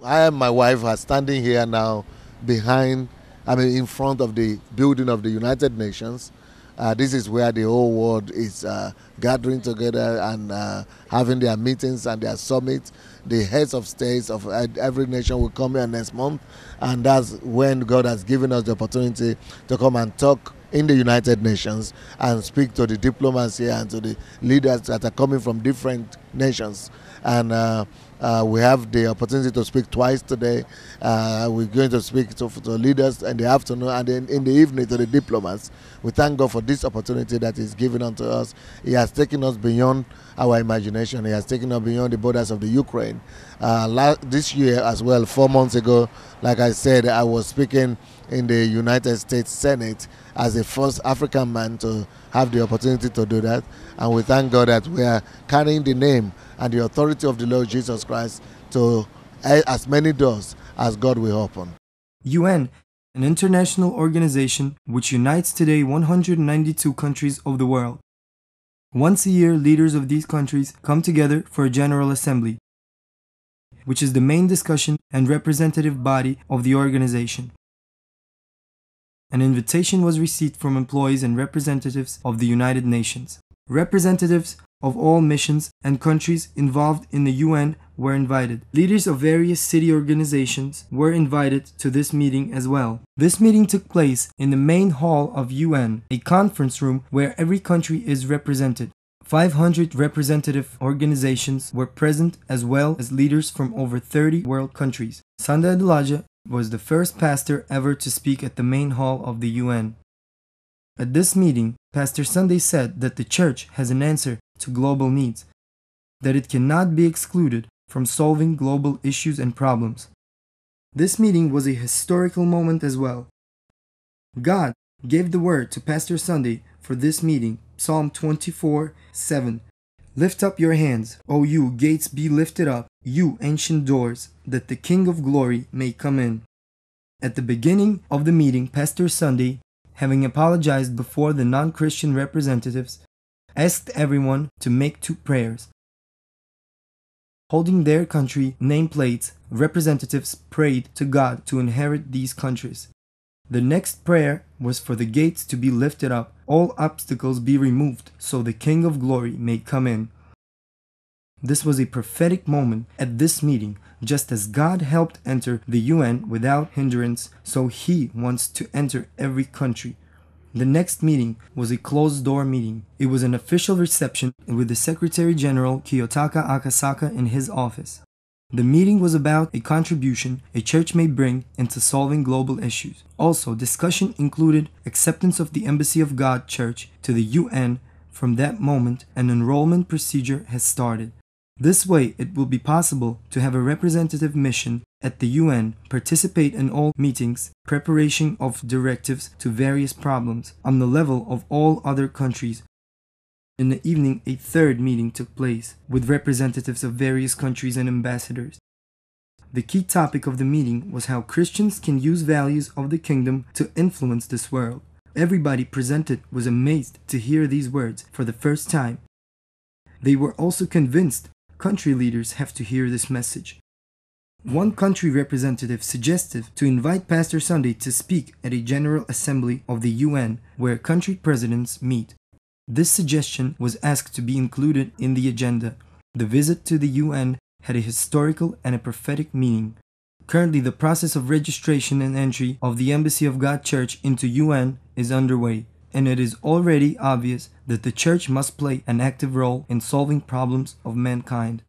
I and my wife are standing here now in front of the building of the United Nations. This is where the whole world is gathering together and having their meetings and their summits. The heads of states of every nation will come here next month, and that's when God has given us the opportunity to come and talk in the United Nations and speak to the diplomats here and to the leaders that are coming from different nations. And we have the opportunity to speak twice today. We're going to speak to leaders in the afternoon and then in the evening to the diplomats. We thank God for this opportunity that He's given unto us. He has taken us beyond our imagination. He has taken us beyond the borders of the Ukraine. This year as well, 4 months ago, like I said, I was speaking in the United States Senate as the first African man to have the opportunity to do that. And we thank God that we are carrying the name and the authority of the Lord Jesus Christ to as many doors as God will open. UN, an international organization which unites today 192 countries of the world. Once a year, leaders of these countries come together for a General Assembly, which is the main discussion and representative body of the organization. An invitation was received from employees and representatives of the United Nations. Representatives of all missions and countries involved in the UN were invited. Leaders of various city organizations were invited to this meeting as well. This meeting took place in the main hall of UN, a conference room where every country is represented. 500 representative organizations were present as well as leaders from over 30 world countries. Sunday Adulaja was the first pastor ever to speak at the main hall of the UN. At this meeting, Pastor Sunday said that the church has an answer to global needs, that it cannot be excluded from solving global issues and problems. This meeting was a historical moment as well. God gave the word to Pastor Sunday for this meeting, Psalm 24:7. Lift up your hands, O you gates, be lifted up, you ancient doors, that the King of glory may come in. At the beginning of the meeting, Pastor Sunday, having apologized before the non-Christian representatives, asked everyone to make 2 prayers. Holding their country nameplates, representatives prayed to God to inherit these countries. The next prayer was for the gates to be lifted up, all obstacles be removed, so the King of glory may come in. This was a prophetic moment at this meeting. Just as God helped enter the UN without hindrance, so He wants to enter every country. The next meeting was a closed-door meeting. It was an official reception with the Secretary General Kiyotaka Akasaka in his office. The meeting was about a contribution a church may bring into solving global issues. Also, discussion included acceptance of the Embassy of God Church to the UN. From that moment, an enrollment procedure has started. This way, it will be possible to have a representative mission at the UN, participate in all meetings, preparation of directives to various problems on the level of all other countries. In the evening, a third meeting took place with representatives of various countries and ambassadors. The key topic of the meeting was how Christians can use values of the kingdom to influence this world. Everybody presented was amazed to hear these words for the first time. They were also convinced country leaders have to hear this message. One country representative suggested to invite Pastor Sunday to speak at a General Assembly of the UN where country presidents meet. This suggestion was asked to be included in the agenda. The visit to the UN had a historical and a prophetic meaning. Currently, the process of registration and entry of the Embassy of God Church into UN is underway, and it is already obvious that the church must play an active role in solving problems of mankind.